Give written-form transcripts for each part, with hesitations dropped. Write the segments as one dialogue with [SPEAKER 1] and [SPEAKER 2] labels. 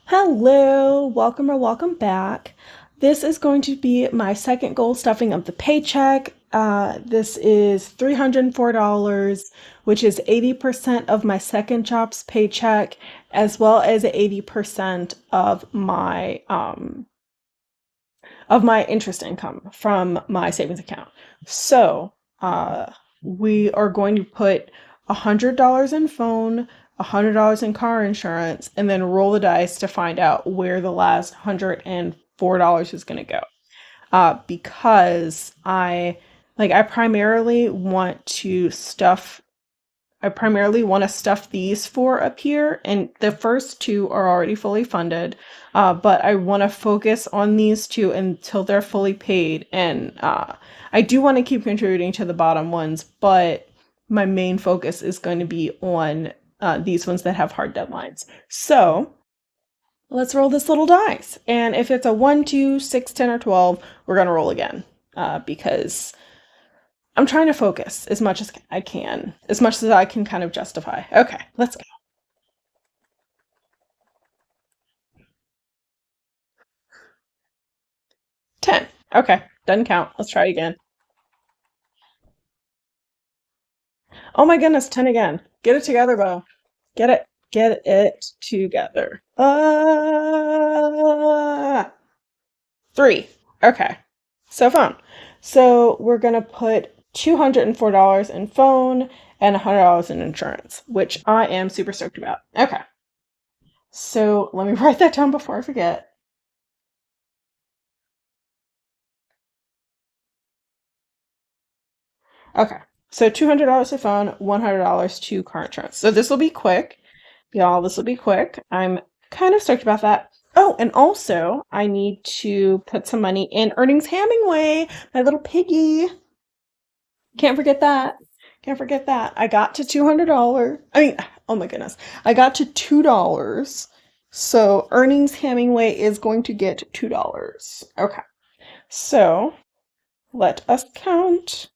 [SPEAKER 1] Hello, welcome or welcome back. This is going to be my second goal stuffing of the paycheck. This is $304, which is 80% of my second job's paycheck, as well as 80% of my interest income from my savings account. So, we are going to put $100 in phone, $100 in car insurance, and then roll the dice to find out where the last $104 is going to go. Because I primarily want to stuff these four up here, and the first two are already fully funded. But I want to focus on these two until they're fully paid, and I do want to keep contributing to the bottom ones, but my main focus is going to be on these ones that have hard deadlines. So let's roll this little dice, and if it's a 1, 2, 6, 10, or 12, we're going to roll again because I'm trying to focus as much as I can, as much as I can kind of justify. Okay, let's go. 10. Okay, doesn't count. Let's try again. Oh my goodness, 10 again. Get it together, Bo. Get it together. 3. Okay, so phone. So we're gonna put $204 in phone and $100 in insurance, which I am super stoked about. Okay, so let me write that down before I forget. Okay. So $200 to phone, $100 to car insurance. So this will be quick. Y'all, this will be quick. I'm kind of stoked about that. Oh, and also I need to put some money in Earnings Hemingway, my little piggy. Can't forget that. Can't forget that. I got to $200. I mean, oh my goodness. I got to $2. So Earnings Hemingway is going to get $2. Okay. So let us count.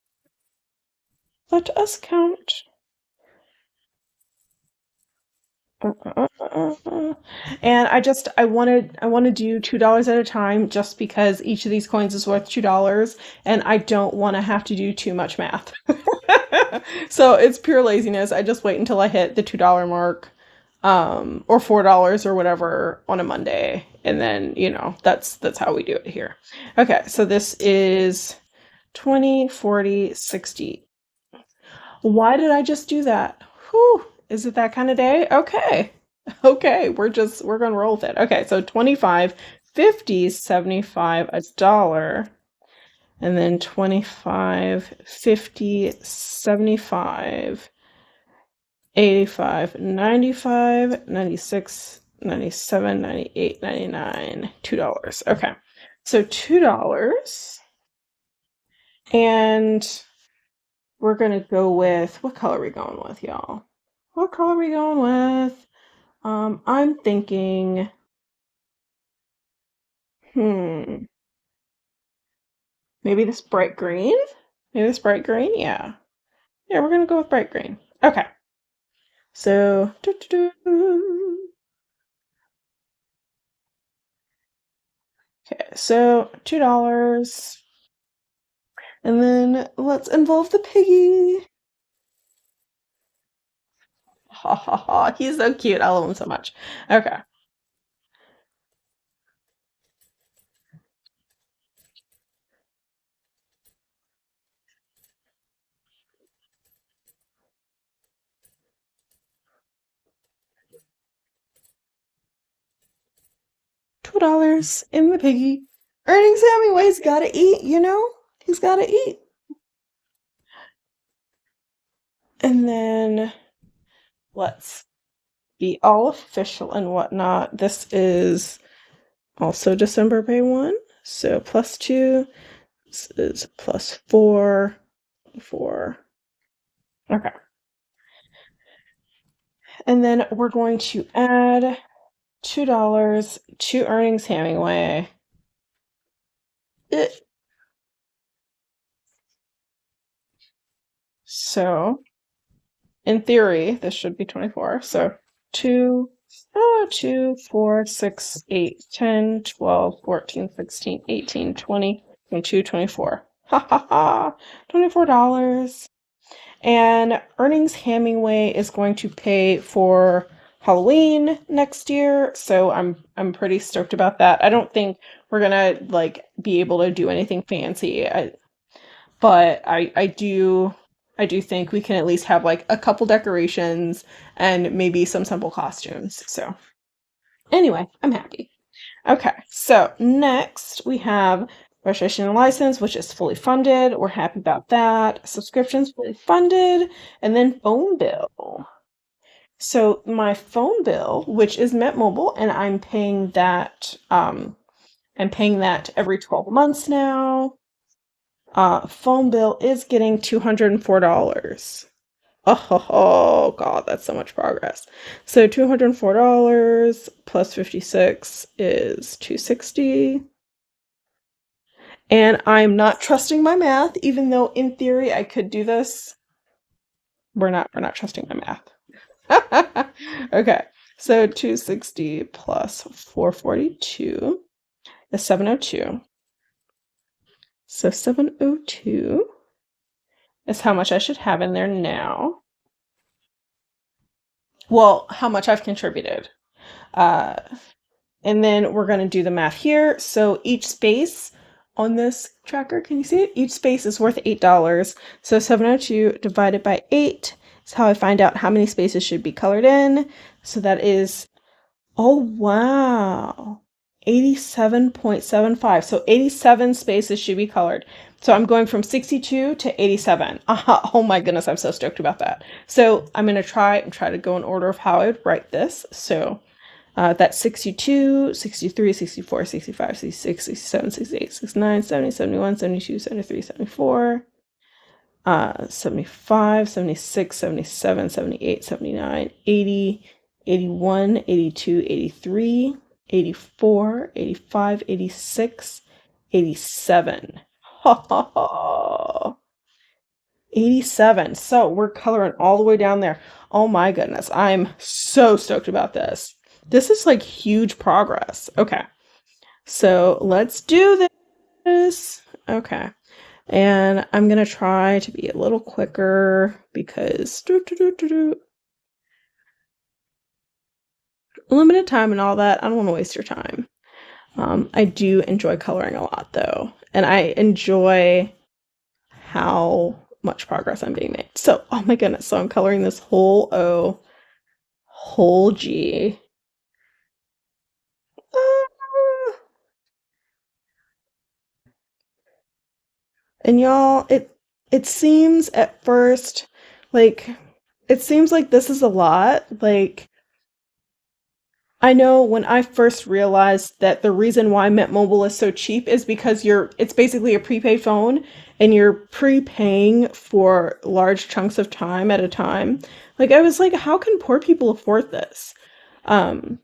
[SPEAKER 1] Let us count. And I want to do $2 at a time just because each of these coins is worth $2 and I don't want to have to do too much math. So it's pure laziness. I just wait until I hit the $2 mark, or $4 or whatever on a Monday, and then that's how we do it here. Okay, so this is 20, 40, 60. Why did I just do that? Whew, is it that kind of day? Okay. Okay, we're gonna roll with it. Okay, so 25, 50, 75, a dollar, and then 25, 50, 75, 85, 95, 96, 97, 98, 99, $2. Okay. So $2, and we're gonna go with, what color are we going with, y'all? What color are we going with? I'm thinking, hmm, maybe this bright green? Maybe this bright green? Yeah. Yeah, we're gonna go with bright green. Okay. So, okay, so $2. And then let's involve the piggy. Ha ha ha. He's so cute. I love him so much. Okay. $2 in the piggy. Earnings Hemingway's gotta eat, you know? He's gotta eat. And then let's be all official and whatnot. This is also December pay 1. So +2. This is +4. 4. Okay. And then we're going to add $2 to Earnings Hemingway. So, in theory, this should be 24. So, 2 Oh, 2, 4, 6, 8, 10, 12, 14, 16, 18, 20, 22, 24. Ha ha ha! $24. And Earnings Hemingway is going to pay for Halloween next year, so I'm pretty stoked about that. I don't think we're gonna like be able to do anything fancy, but I do think we can at least have like a couple decorations and maybe some simple costumes. So anyway, I'm happy. Okay, so next we have registration and license, which is fully funded. We're happy about that. Subscriptions fully funded, and then phone bill. So my phone bill, which is Mint Mobile, and I'm paying that every 12 months now. Phone bill is getting $204. Oh, God, that's so much progress. So $204 plus 56 is 260. And I'm not trusting my math, even though in theory I could do this. We're not trusting my math. Okay. So 260 plus 442 is 702. So 702 is how much I should have in there now. Well, how much I've contributed. Uh, and then we're going to do the math here. So each space on this tracker, can you see it? Each space is worth $8. So 702 divided by 8 is how I find out how many spaces should be colored in. So that is, oh wow, 87.75. So 87 spaces should be colored. So I'm going from 62 to 87. Oh my goodness, I'm so stoked about that. So I'm going to try to go in order of how I would write this. So that's 62, 63, 64, 65, 66, 67, 68, 69, 70, 71, 72, 73, 74, 75, 76, 77, 78, 79, 80, 81, 82, 83, 84, 85, 86, 87. Ha ha ha. 87. So we're coloring all the way down there. Oh my goodness. I'm so stoked about this. This is like huge progress. Okay. So let's do this. Okay. And I'm going to try to be a little quicker because limited time and all that. I don't want to waste your time. I do enjoy coloring a lot though. And I enjoy how much progress I'm being made. So, oh my goodness. So I'm coloring this whole O, whole G. Ah. And y'all, it seems at first like it seems like this is a lot. Like I know when I first realized that the reason why Mint Mobile is so cheap is because it's basically a prepaid phone and you're prepaying for large chunks of time at a time. Like I was like, how can poor people afford this? Um,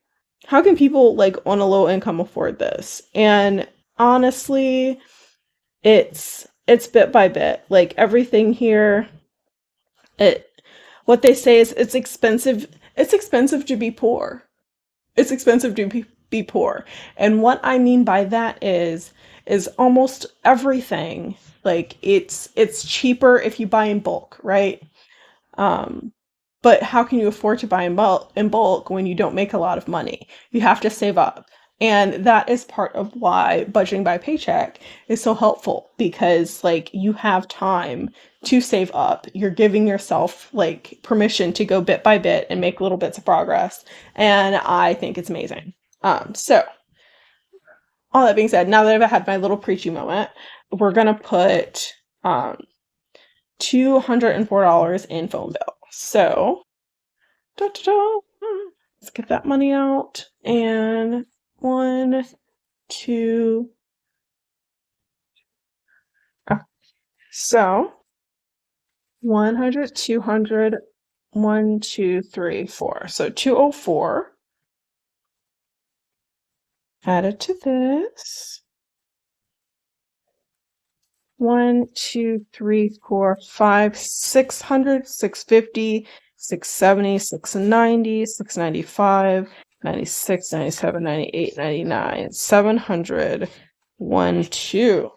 [SPEAKER 1] how can people like on a low income afford this? And honestly, it's bit by bit. Like everything here, it what they say is it's expensive. It's expensive to be poor. It's expensive to be poor. And what I mean by that is almost everything. Like it's cheaper if you buy in bulk, right? Um, but how can you afford to buy in bulk when you don't make a lot of money? You have to save up. And that is part of why budgeting by paycheck is so helpful because like you have time to save up. You're giving yourself like permission to go bit by bit and make little bits of progress. And I think it's amazing. So all that being said, now that I've had my little preachy moment, we're gonna put $204 in phone bill. So da-da-da. Let's get that money out. And 1, 2. So 100, 200, 1, 2, 3, 4. So 204 added to this. 1, 2, 3, 4, 5, 600, 650, 670, 690, 695, 96, 97, 98, 99, 700, 2.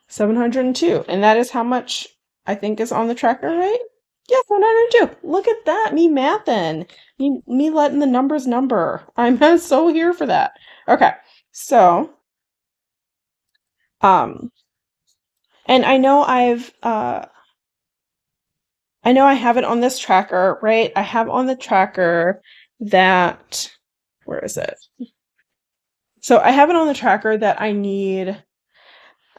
[SPEAKER 1] 702. And that is how much I think is on the tracker, right? Yes, 102. Look at that. Me mathing. Me letting the numbers number. I'm so here for that. Okay. So, um, and I know I have it on this tracker, right? I have on the tracker that, where is it? So I have it on the tracker that I need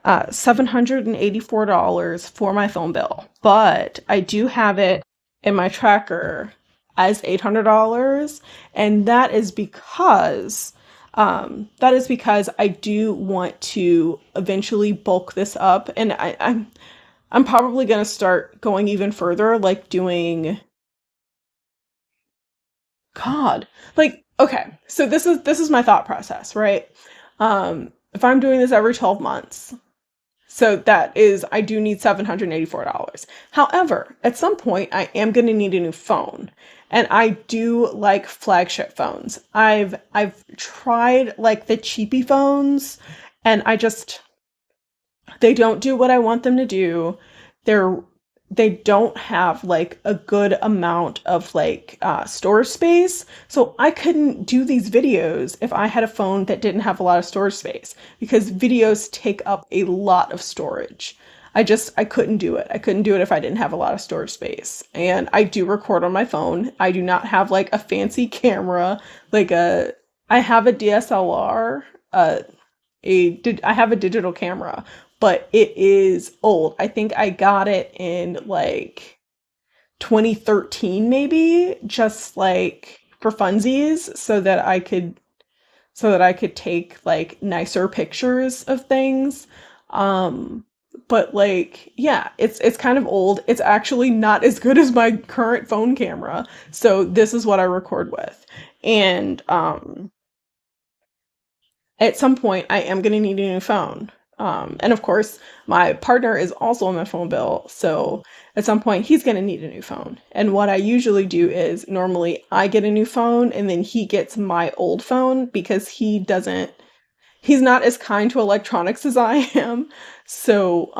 [SPEAKER 1] $784 for my phone bill, but I do have it in my tracker as $800, and that is because I do want to eventually bulk this up, and I'm probably gonna start going even further, like doing God, like okay, so this is my thought process, right? If I'm doing this every 12 months. So that is, I do need $784. However, at some point, I am going to need a new phone, and I do like flagship phones. I've tried like the cheapy phones, and they don't do what I want them to do. They're they don't have like a good amount of like storage space. So I couldn't do these videos if I had a phone that didn't have a lot of storage space, because videos take up a lot of storage. I couldn't do it. I couldn't do it if I didn't have a lot of storage space. And I do record on my phone. I do not have like a fancy camera, I have a DSLR, I have a digital camera, but it is old. I think I got it in like 2013 maybe, just like for funsies, so that I could take like nicer pictures of things. But like yeah, it's kind of old. It's actually not as good as my current phone camera. So this is what I record with. And at some point I am going to need a new phone. And of course, my partner is also on my phone bill. So at some point, he's going to need a new phone. And what I usually do is normally I get a new phone and then he gets my old phone, because he's not as kind to electronics as I am. So,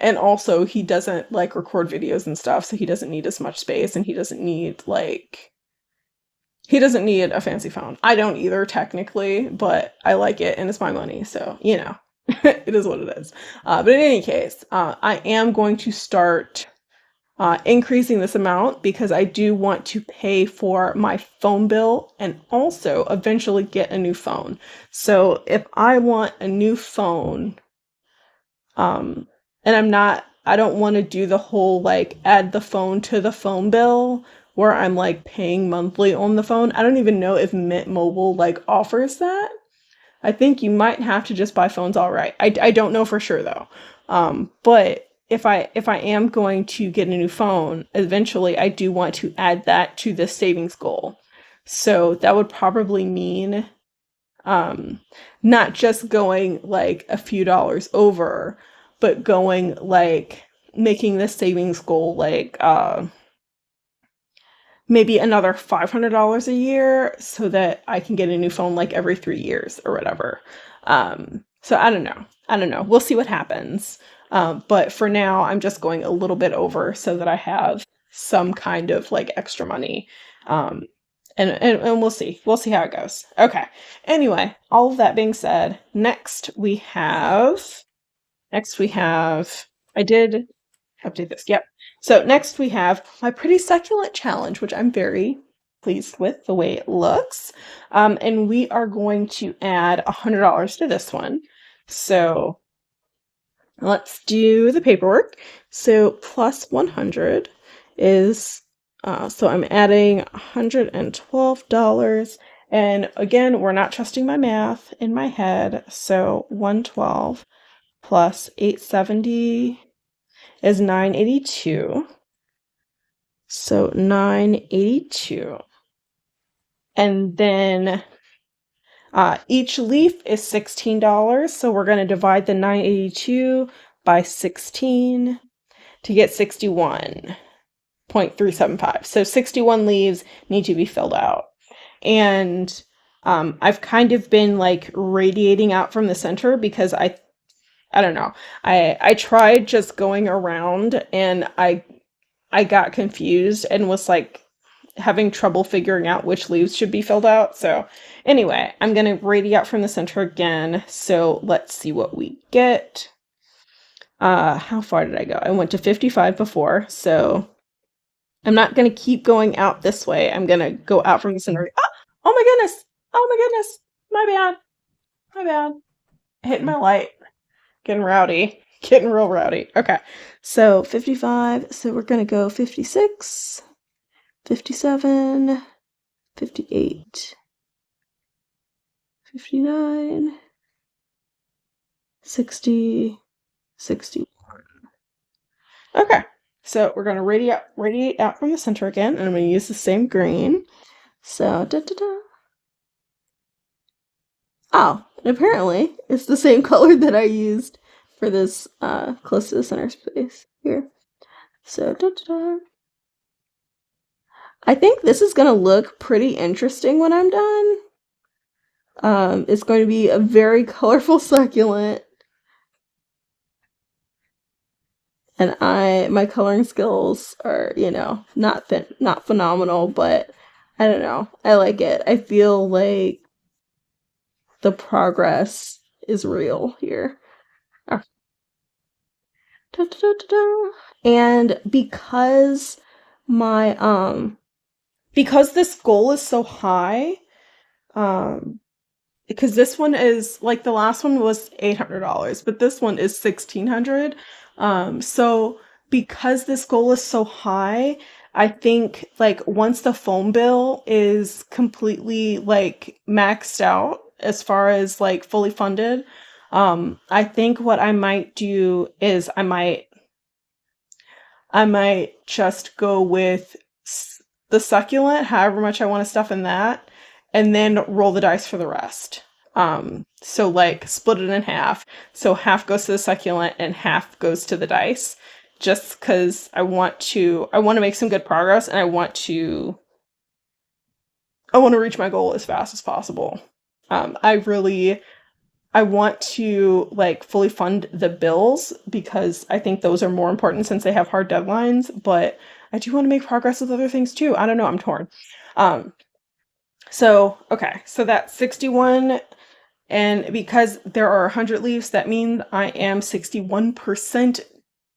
[SPEAKER 1] and also he doesn't like record videos and stuff. So he doesn't need as much space, and he doesn't need a fancy phone. I don't either, technically, but I like it and it's my money. So, it is what it is. But in any case, I am going to start increasing this amount, because I do want to pay for my phone bill and also eventually get a new phone. So if I want a new phone, and I don't want to do the whole like add the phone to the phone bill where I'm like paying monthly on the phone. I don't even know if Mint Mobile like offers that. I think you might have to just buy phones outright. I don't know for sure though. But if I am going to get a new phone, eventually I do want to add that to the savings goal. So that would probably mean not just going like a few dollars over, but going like making the savings goal like maybe another $500 a year, so that I can get a new phone like every 3 years or whatever. So I don't know. We'll see what happens. But for now, I'm just going a little bit over so that I have some kind of like extra money. And we'll see. We'll see how it goes. Okay. Anyway, all of that being said, next we have, I did update this. Yep. So next we have my pretty succulent challenge, which I'm very pleased with the way it looks. And we are going to add $100 to this one. So let's do the paperwork. So plus 100 is, so I'm adding $112. And again, we're not trusting my math in my head. So 112 plus 870 is 982. So 982. And then each leaf is $16. So we're going to divide the 982 by 16 to get 61. 0.375. So 61 leaves need to be filled out. And I've kind of been like radiating out from the center because I don't know. I tried just going around and I got confused and was like having trouble figuring out which leaves should be filled out. So anyway, I'm going to radiate out from the center again. So let's see what we get. How far did I go? I went to 55 before, so I'm not going to keep going out this way. I'm going to go out from the center. Oh my goodness. Oh my goodness. My bad. My bad. Hitting my light. Getting rowdy. Getting real rowdy. Okay. So 55. So we're going to go 56, 57, 58, 59, 60, 61. Okay. So we're going to radiate out from the center again, and I'm going to use the same green. So, Oh, and apparently it's the same color that I used for this close to the center space here. So, I think this is going to look pretty interesting when I'm done. It's going to be a very colorful succulent. And my coloring skills are, not phenomenal, but I don't know. I like it. I feel like the progress is real here. Da, da, da, da. And because because this goal is so high, because this one is like the last one was $800, but this one is $1,600. So because this goal is so high, I think like once the phone bill is completely like maxed out as far as like fully funded, I think what I might do is I might just go with the succulent, however much I want to stuff in that, and then roll the dice for the rest. So like split it in half. So half goes to the succulent and half goes to the dice. Just because I want to make some good progress, and I want to reach my goal as fast as possible. I want to like fully fund the bills because I think those are more important since they have hard deadlines, but I do want to make progress with other things too. I don't know, I'm torn. So that's 61, and because there are 100 leaves, that means I am 61%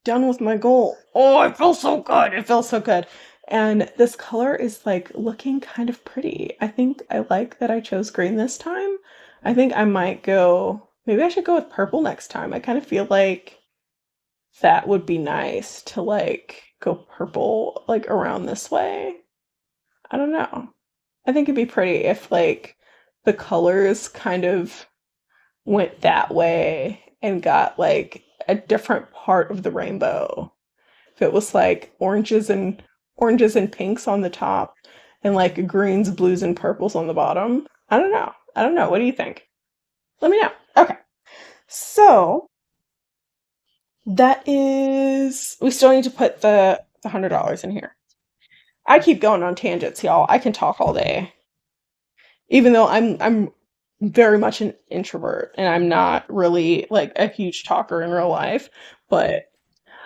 [SPEAKER 1] done with my goal. Oh, it feels so good. It feels so good. And this color is like looking kind of pretty. I think I like that I chose green this time. I think I might maybe I should go with purple next time. I kind of feel like that would be nice to like go purple like around this way. I don't know. I think it'd be pretty if like the colors kind of went that way and got like a different part of the rainbow. If it was like oranges and pinks on the top and like greens, blues, and purples on the bottom. I don't know. What do you think? Let me know. Okay. So we still need to put the $100 in here. I keep going on tangents, y'all. I can talk all day. Even though I'm very much an introvert and I'm not really like a huge talker in real life, but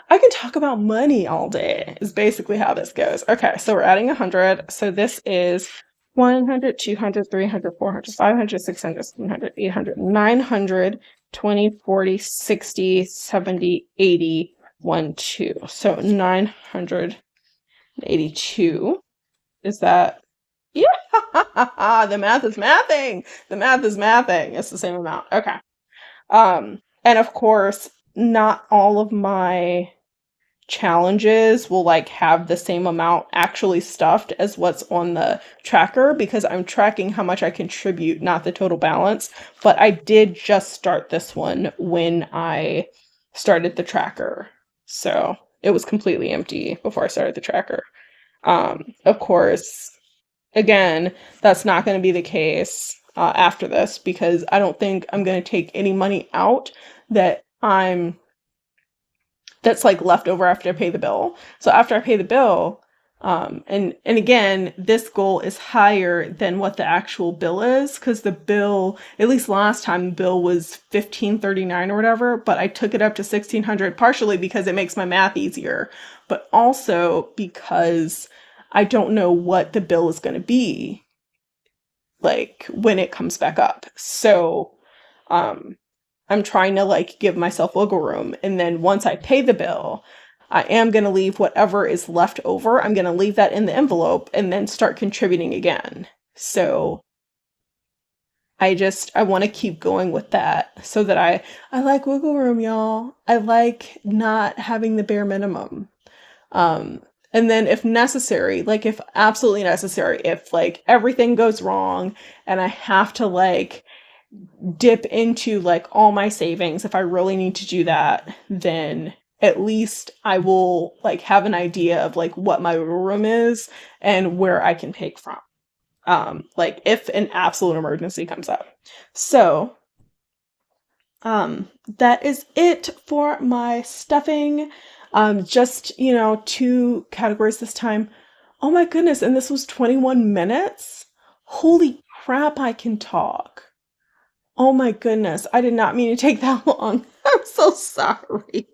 [SPEAKER 1] I can talk about money all day is basically how this goes. Okay, so we're adding 100. So this is 100, 200, 300, 400, 500, 600, 700, 800, 900, 20, 40, 60, 70, 80, 1, 2. So 982. Is that... Yeah, the math is mathing. The math is mathing. It's the same amount. Okay. And of course, not all of my challenges will like have the same amount actually stuffed as what's on the tracker because I'm tracking how much I contribute, not the total balance. But I did just start this one when I started the tracker. So it was completely empty before I started the tracker. Of course, again, that's not going to be the case after this because I don't think I'm going to take any money out that's like left over after I pay the bill. So after I pay the bill, And again, this goal is higher than what the actual bill is, because the bill, at least last time, the bill was 1539 or whatever, but I took it up to 1600 partially because it makes my math easier, but also because I don't know what the bill is going to be like when it comes back up. So, um, I'm trying to like give myself wiggle room. And then once I pay the bill, I am going to leave whatever is left over. I'm going to leave that in the envelope and then start contributing again. So I want to keep going with that so that I like wiggle room, y'all. I like not having the bare minimum. Um, and then if necessary, like if absolutely necessary, if like everything goes wrong and I have to like dip into like all my savings, if I really need to do that, then at least I will like have an idea of like what my room is and where I can take from. Like if an absolute emergency comes up. So, that is it for my stuffing. Just, two categories this time. Oh my goodness, and this was 21 minutes? Holy crap, I can talk. Oh my goodness, I did not mean to take that long. I'm so sorry.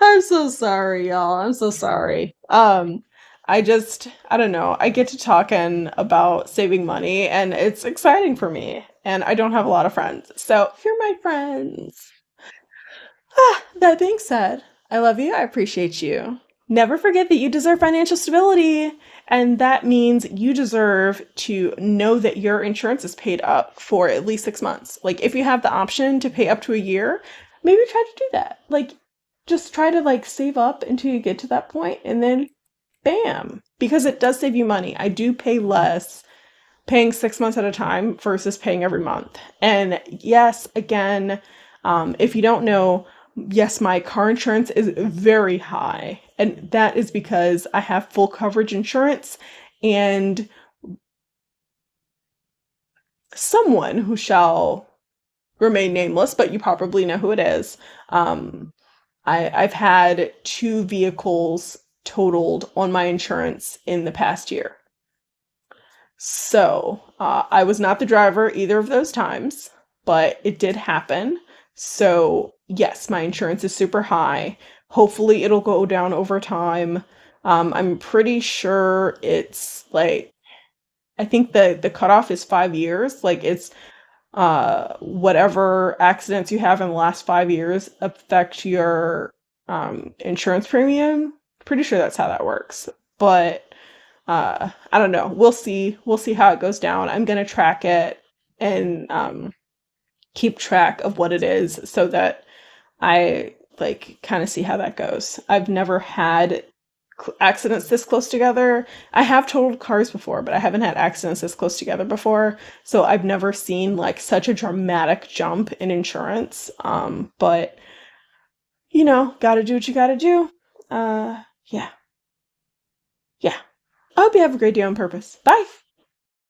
[SPEAKER 1] I'm so sorry, y'all. I'm so sorry. I don't know. I get to talking about saving money and it's exciting for me. And I don't have a lot of friends. So, you're my friends. That being said, I love you. I appreciate you. Never forget that you deserve financial stability. And that means you deserve to know that your insurance is paid up for at least 6 months. Like, if you have the option to pay up to a year, maybe try to do that. Like, just try to like save up until you get to that point and then bam. Because it does save you money. I do pay less paying 6 months at a time versus paying every month. And yes, again, if you don't know, yes, my car insurance is very high. And that is because I have full coverage insurance and someone who shall remain nameless, but you probably know who it is. I've had two vehicles totaled on my insurance in the past year. So, I was not the driver either of those times, but it did happen. So, yes, my insurance is super high. Hopefully, it'll go down over time. I'm pretty sure it's like, I think the cutoff is 5 years. Like, it's whatever accidents you have in the last 5 years affect your insurance premium. Pretty sure that's how that works. But I don't know. We'll see. We'll see how it goes down. I'm gonna track it and keep track of what it is so that I like kind of see how that goes. I've never had accidents this close together. I have totaled cars before, but I haven't had accidents this close together before. So I've never seen like such a dramatic jump in insurance. But gotta do what you gotta do. Yeah, yeah. I hope you have a great day on purpose. Bye.